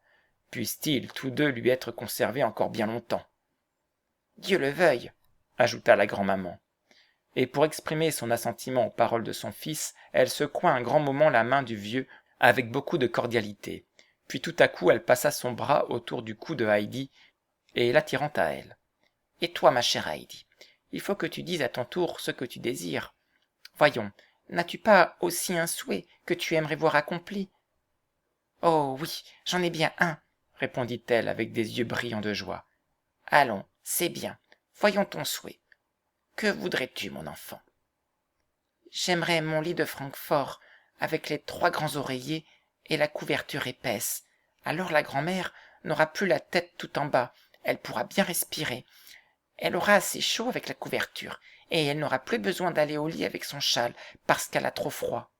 Puissent-ils tous 2 lui être conservés encore bien longtemps. « Dieu le veuille !» ajouta la grand-maman. Et pour exprimer son assentiment aux paroles de son fils, elle secoua un grand moment la main du vieux avec beaucoup de cordialité. Puis tout à coup elle passa son bras autour du cou de Heidi et l'attirant à elle. « Et toi, ma chère Heidi, il faut que tu dises à ton tour ce que tu désires. Voyons, n'as-tu pas aussi un souhait que tu aimerais voir accompli ?»« Oh oui, j'en ai bien un, » répondit-elle avec des yeux brillants de joie. « Allons, c'est bien, voyons ton souhait. Que voudrais-tu, mon enfant ?»« J'aimerais mon lit de Francfort, avec les 3 grands oreillers et la couverture épaisse. Alors la grand-mère n'aura plus la tête tout en bas, elle pourra bien respirer. Elle aura assez chaud avec la couverture, et elle n'aura plus besoin d'aller au lit avec son châle, parce qu'elle a trop froid. »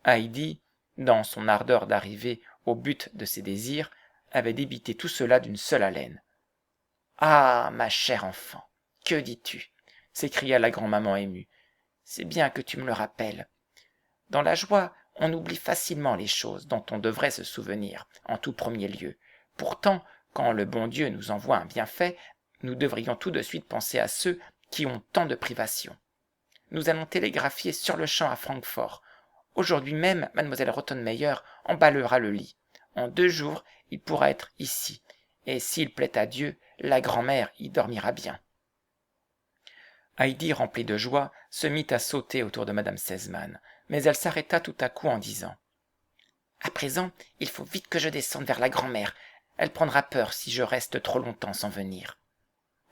Heidi, dans son ardeur d'arriver au but de ses désirs, avait débité tout cela d'une seule haleine. « Ah, ma chère enfant, que dis-tu » s'écria la grand-maman émue. « C'est bien que tu me le rappelles. Dans la joie, on oublie facilement les choses dont on devrait se souvenir, en tout premier lieu. Pourtant, quand le bon Dieu nous envoie un bienfait, nous devrions tout de suite penser à ceux qui ont tant de privations. Nous allons télégraphier sur le champ à Francfort. Aujourd'hui même, mademoiselle Rottenmeier emballera le lit. En 2 jours, il pourra être ici. Et s'il plaît à Dieu, la grand-mère y dormira bien. » Heidi, remplie de joie, se mit à sauter autour de madame Sesemann, mais elle s'arrêta tout à coup en disant « À présent, il faut vite que je descende vers la grand-mère. Elle prendra peur si je reste trop longtemps sans venir. »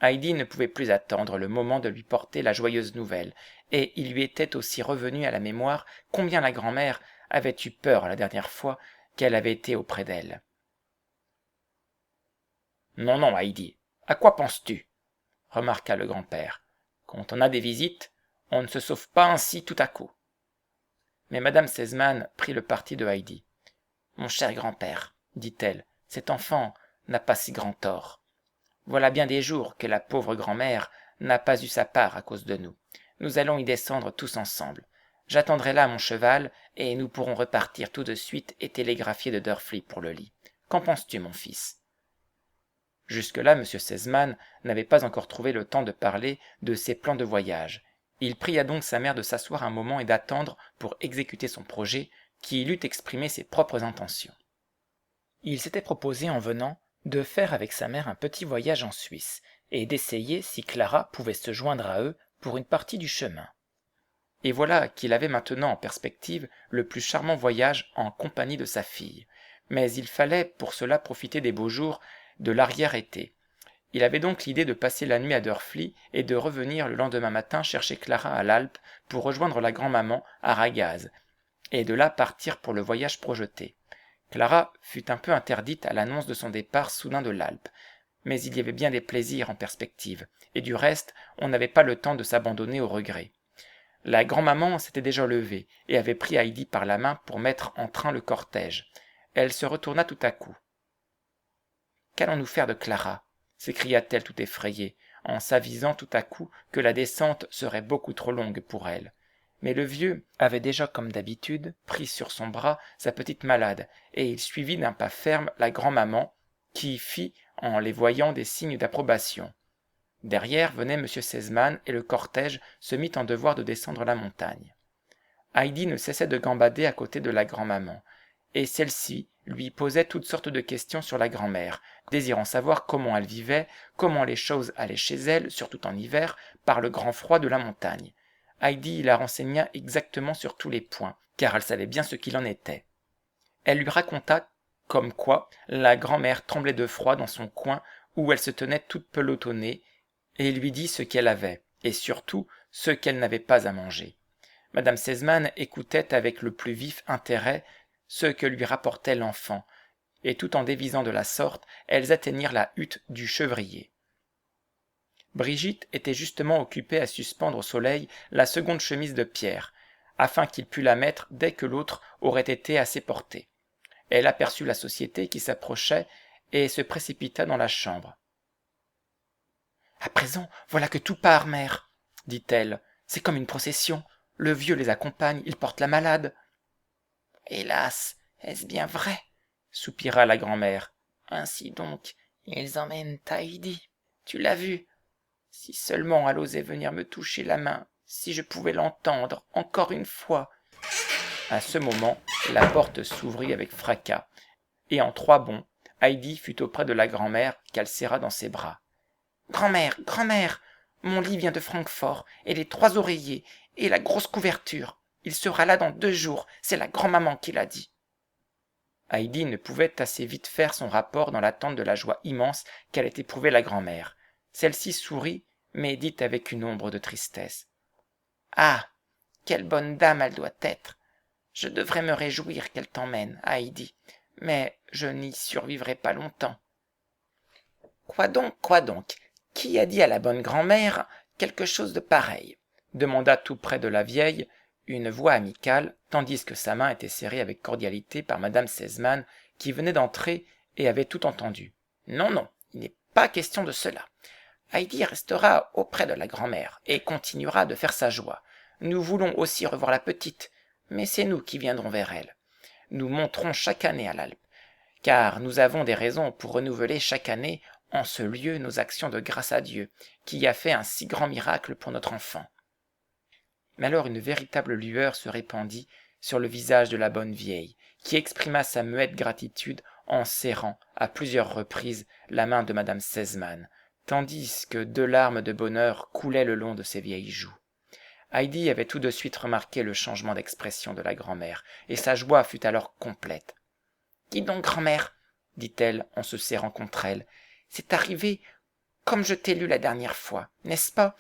Heidi ne pouvait plus attendre le moment de lui porter la joyeuse nouvelle, et il lui était aussi revenu à la mémoire combien la grand-mère avait eu peur la dernière fois qu'elle avait été auprès d'elle. « Non, non, Heidi, à quoi penses-tu » remarqua le grand-père. « Quand on a des visites, on ne se sauve pas ainsi tout à coup. » Mais madame Sesemann prit le parti de Heidi. « Mon cher grand-père, dit-elle, cet enfant n'a pas si grand tort. Voilà bien des jours que la pauvre grand-mère n'a pas eu sa part à cause de nous. Nous allons y descendre tous ensemble. J'attendrai là mon cheval, et nous pourrons repartir tout de suite et télégraphier de Drfli pour le lit. Qu'en penses-tu, mon fils ?» Jusque-là, M. Sesemann n'avait pas encore trouvé le temps de parler de ses plans de voyage. Il pria donc sa mère de s'asseoir un moment et d'attendre pour exécuter son projet, qui eût exprimé ses propres intentions. Il s'était proposé en venant de faire avec sa mère un petit voyage en Suisse, et d'essayer si Clara pouvait se joindre à eux pour une partie du chemin. Et voilà qu'il avait maintenant en perspective le plus charmant voyage en compagnie de sa fille. Mais il fallait pour cela profiter des beaux jours de l'arrière-été. Il avait donc l'idée de passer la nuit à Drfli et de revenir le lendemain matin chercher Clara à l'Alpe pour rejoindre la grand-maman à Ragaz, et de là partir pour le voyage projeté. Clara fut un peu interdite à l'annonce de son départ soudain de l'Alpe, mais il y avait bien des plaisirs en perspective, et du reste, on n'avait pas le temps de s'abandonner au regret. La grand-maman s'était déjà levée et avait pris Heidi par la main pour mettre en train le cortège. Elle se retourna tout à coup. « Qu'allons-nous faire de Clara ?» s'écria-t-elle tout effrayée, en s'avisant tout à coup que la descente serait beaucoup trop longue pour elle. Mais le vieux avait déjà, comme d'habitude, pris sur son bras sa petite malade, et il suivit d'un pas ferme la grand-maman, qui fit, en les voyant, des signes d'approbation. Derrière venait M. Sesemann, et le cortège se mit en devoir de descendre la montagne. Heidi ne cessait de gambader à côté de la grand-maman, et celle-ci lui posait toutes sortes de questions sur la grand-mère, désirant savoir comment elle vivait, comment les choses allaient chez elle, surtout en hiver, par le grand froid de la montagne. Heidi la renseigna exactement sur tous les points, car elle savait bien ce qu'il en était. Elle lui raconta comme quoi la grand-mère tremblait de froid dans son coin où elle se tenait toute pelotonnée, et lui dit ce qu'elle avait, et surtout ce qu'elle n'avait pas à manger. Madame Sesemann écoutait avec le plus vif intérêt ce que lui rapportait l'enfant, et tout en dévisant de la sorte, elles atteignirent la hutte du chevrier. Brigitte était justement occupée à suspendre au soleil la seconde chemise de Pierre, afin qu'il pût la mettre dès que l'autre aurait été à ses portées. Elle aperçut la société qui s'approchait et se précipita dans la chambre. « À présent, voilà que tout part, mère, dit-elle. C'est comme une procession. Le vieux les accompagne, il porte la malade. »« Hélas, est-ce bien vrai ?» soupira la grand-mère. « Ainsi donc, ils emmènent Heidi. Tu l'as vu ? Si seulement elle osait venir me toucher la main, si je pouvais l'entendre, encore une fois. » À ce moment, la porte s'ouvrit avec fracas, et en 3 bonds, Heidi fut auprès de la grand-mère qu'elle serra dans ses bras. « Grand-mère, grand-mère, mon lit vient de Francfort, et les 3 oreillers, et la grosse couverture. Il sera là dans 2 jours, c'est la grand-maman qui l'a dit. » Heidi ne pouvait assez vite faire son rapport dans l'attente de la joie immense qu'allait éprouver la grand-mère. Celle-ci sourit, mais dit avec une ombre de tristesse. « Ah, quelle bonne dame elle doit être. Je devrais me réjouir qu'elle t'emmène, Heidi, mais je n'y survivrai pas longtemps. »« Quoi donc, qui a dit à la bonne grand-mère quelque chose de pareil ?» demanda tout près de la vieille une voix amicale, tandis que sa main était serrée avec cordialité par madame Sesemann, qui venait d'entrer et avait tout entendu. « Non, non, il n'est pas question de cela. Heidi restera auprès de la grand-mère et continuera de faire sa joie. Nous voulons aussi revoir la petite, mais c'est nous qui viendrons vers elle. Nous monterons chaque année à l'Alpe, car nous avons des raisons pour renouveler chaque année en ce lieu nos actions de grâce à Dieu, qui a fait un si grand miracle pour notre enfant. » Mais alors une véritable lueur se répandit sur le visage de la bonne vieille, qui exprima sa muette gratitude en serrant à plusieurs reprises la main de madame Sesemann, tandis que 2 larmes de bonheur coulaient le long de ses vieilles joues. Heidi avait tout de suite remarqué le changement d'expression de la grand-mère, et sa joie fut alors complète. « Dis donc, grand-mère, dit-elle en se serrant contre elle, c'est arrivé comme je t'ai lu la dernière fois, n'est-ce pas?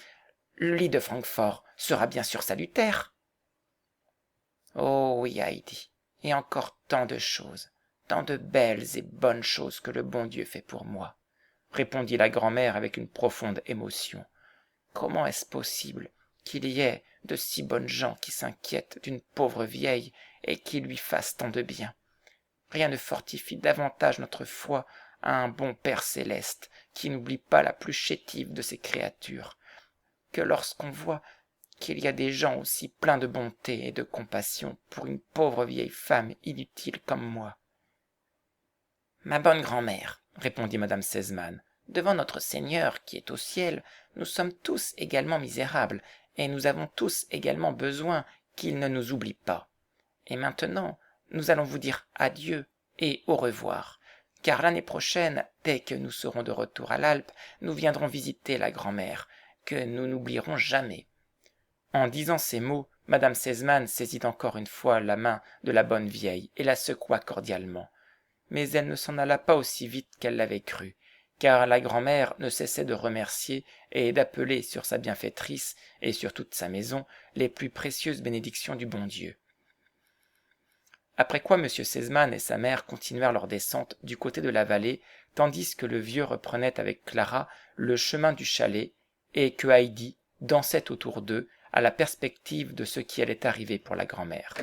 Le lit de Francfort sera bien sûr salutaire. » « Oh oui, Heidi, et encore tant de choses, tant de belles et bonnes choses que le bon Dieu fait pour moi, » répondit la grand-mère avec une profonde émotion. « Comment est-ce possible qu'il y ait de si bonnes gens qui s'inquiètent d'une pauvre vieille et qui lui fassent tant de bien? Rien ne fortifie davantage notre foi à un bon Père céleste qui n'oublie pas la plus chétive de ses créatures, que lorsqu'on voit qu'il y a des gens aussi pleins de bonté et de compassion pour une pauvre vieille femme inutile comme moi. »« Ma bonne grand-mère, répondit madame Sesemann, devant notre Seigneur qui est au ciel, nous sommes tous également misérables, et nous avons tous également besoin qu'il ne nous oublie pas. Et maintenant, nous allons vous dire adieu et au revoir, car l'année prochaine, dès que nous serons de retour à l'Alpe, nous viendrons visiter la grand-mère, que nous n'oublierons jamais. » En disant ces mots, madame Sesemann saisit encore une fois la main de la bonne vieille et la secoua cordialement. Mais elle ne s'en alla pas aussi vite qu'elle l'avait cru, car la grand-mère ne cessait de remercier et d'appeler sur sa bienfaitrice et sur toute sa maison les plus précieuses bénédictions du bon Dieu. Après quoi M. Sesemann et sa mère continuèrent leur descente du côté de la vallée, tandis que le vieux reprenait avec Clara le chemin du chalet, et que Heidi dansait autour d'eux à la perspective de ce qui allait arriver pour la grand-mère.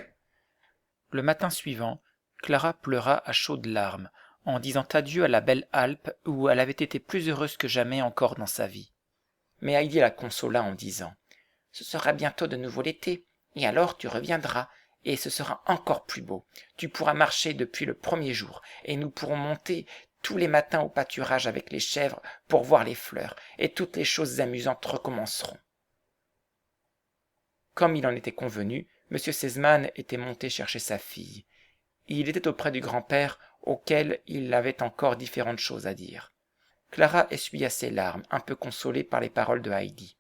Le matin suivant, Clara pleura à chaudes larmes, en disant adieu à la belle Alpe où elle avait été plus heureuse que jamais encore dans sa vie. Mais Heidi la consola en disant « Ce sera bientôt de nouveau l'été, et alors tu reviendras, et ce sera encore plus beau. Tu pourras marcher depuis le premier jour, et nous pourrons monter tous les matins au pâturage avec les chèvres pour voir les fleurs, et toutes les choses amusantes recommenceront. » Comme il en était convenu, M. Sesemann était monté chercher sa fille. Il était auprès du grand-père, auquel il avait encore différentes choses à dire. Clara essuya ses larmes, un peu consolée par les paroles de Heidi.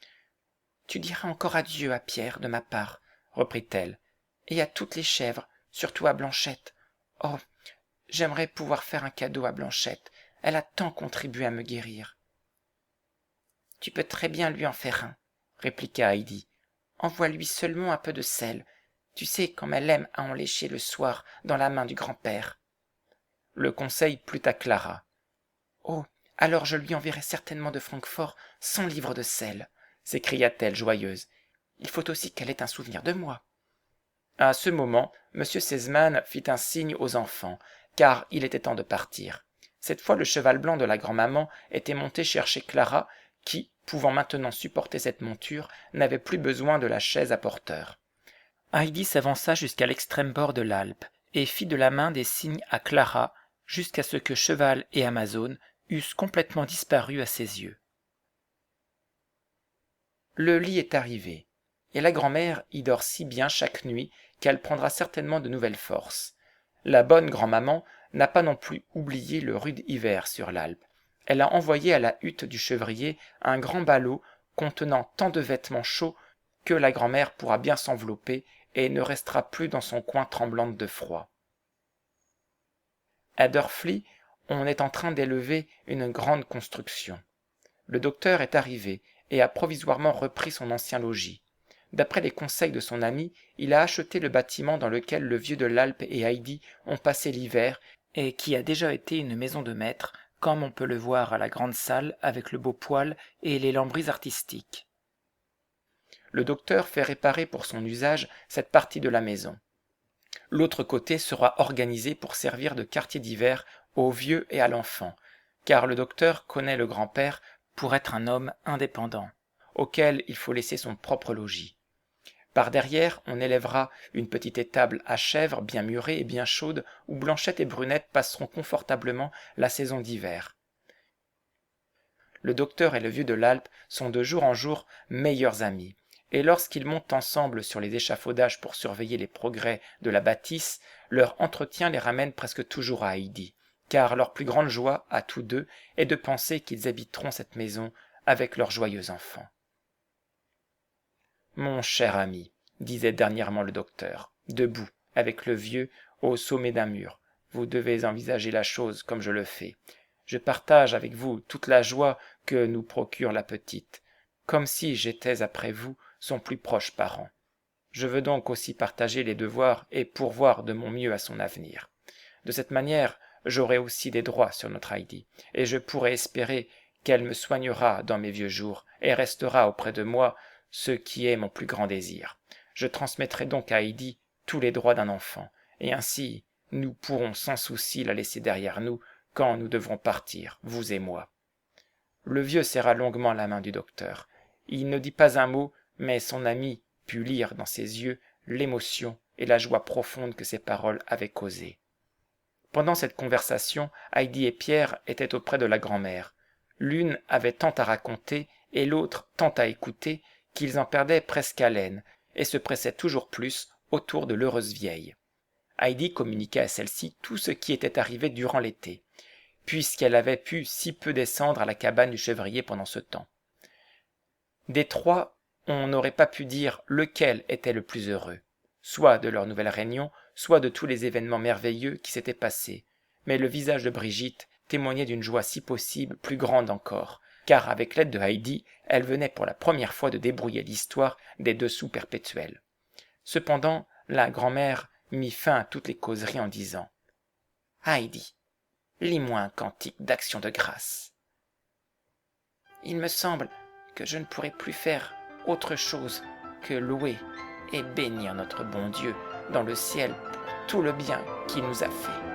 « Tu diras encore adieu à Pierre de ma part, » reprit-elle, « et à toutes les chèvres, surtout à Blanchette. Oh, j'aimerais pouvoir faire un cadeau à Blanchette, elle a tant contribué à me guérir. »« Tu peux très bien lui en faire un, » répliqua Heidi. « Envoie-lui seulement un peu de sel. Tu sais comme elle aime à en lécher le soir dans la main du grand-père. » Le conseil plut à Clara. « Oh, alors je lui enverrai certainement de Francfort 100 livres de sel, » s'écria-t-elle joyeuse. « Il faut aussi qu'elle ait un souvenir de moi. » À ce moment, M. Sesemann fit un signe aux enfants, car il était temps de partir. Cette fois, le cheval blanc de la grand-maman était monté chercher Clara, qui, pouvant maintenant supporter cette monture, n'avait plus besoin de la chaise à porteur. Heidi s'avança jusqu'à l'extrême bord de l'Alpe, et fit de la main des signes à Clara, jusqu'à ce que cheval et Amazone eussent complètement disparu à ses yeux. Le lit est arrivé, et la grand-mère y dort si bien chaque nuit qu'elle prendra certainement de nouvelles forces. La bonne grand-maman n'a pas non plus oublié le rude hiver sur l'Alpe. Elle a envoyé à la hutte du chevrier un grand ballot contenant tant de vêtements chauds que la grand-mère pourra bien s'envelopper et ne restera plus dans son coin tremblante de froid. À Drfli, on est en train d'élever une grande construction. Le docteur est arrivé et a provisoirement repris son ancien logis. D'après les conseils de son ami, il a acheté le bâtiment dans lequel le vieux de l'Alpe et Heidi ont passé l'hiver et qui a déjà été une maison de maître, comme on peut le voir à la grande salle avec le beau poêle et les lambris artistiques. Le docteur fait réparer pour son usage cette partie de la maison. L'autre côté sera organisé pour servir de quartier d'hiver aux vieux et à l'enfant, car le docteur connaît le grand-père pour être un homme indépendant, auquel il faut laisser son propre logis. Par derrière, on élèvera une petite étable à chèvres bien murée et bien chaude où Blanchette et Brunette passeront confortablement la saison d'hiver. Le docteur et le vieux de l'Alpe sont de jour en jour meilleurs amis, et lorsqu'ils montent ensemble sur les échafaudages pour surveiller les progrès de la bâtisse, leur entretien les ramène presque toujours à Heidi, car leur plus grande joie, à tous deux, est de penser qu'ils habiteront cette maison avec leur joyeux enfant. « Mon cher ami, disait dernièrement le docteur, debout, avec le vieux, au sommet d'un mur, vous devez envisager la chose comme je le fais. Je partage avec vous toute la joie que nous procure la petite, comme si j'étais après vous son plus proche parent. Je veux donc aussi partager les devoirs et pourvoir de mon mieux à son avenir. De cette manière, j'aurai aussi des droits sur notre Heidi, et je pourrai espérer qu'elle me soignera dans mes vieux jours et restera auprès de moi, ce qui est mon plus grand désir. Je transmettrai donc à Heidi tous les droits d'un enfant, et ainsi nous pourrons sans souci la laisser derrière nous quand nous devrons partir, vous et moi. » Le vieux serra longuement la main du docteur. Il ne dit pas un mot, mais son ami put lire dans ses yeux l'émotion et la joie profonde que ces paroles avaient causée. Pendant cette conversation, Heidi et Pierre étaient auprès de la grand-mère. L'une avait tant à raconter et l'autre tant à écouter qu'ils en perdaient presque haleine et se pressaient toujours plus autour de l'heureuse vieille. Heidi communiquait à celle-ci tout ce qui était arrivé durant l'été, puisqu'elle avait pu si peu descendre à la cabane du chevrier pendant ce temps. Des trois, on n'aurait pas pu dire lequel était le plus heureux, soit de leur nouvelle réunion, soit de tous les événements merveilleux qui s'étaient passés, mais le visage de Brigitte témoignait d'une joie si possible plus grande encore, car avec l'aide de Heidi, elle venait pour la première fois de débrouiller l'histoire des dessous perpétuels. Cependant, la grand-mère mit fin à toutes les causeries en disant « Heidi, lis-moi un cantique d'action de grâce. » « Il me semble que je ne pourrai plus faire autre chose que louer et bénir notre bon Dieu dans le ciel pour tout le bien qu'il nous a fait. »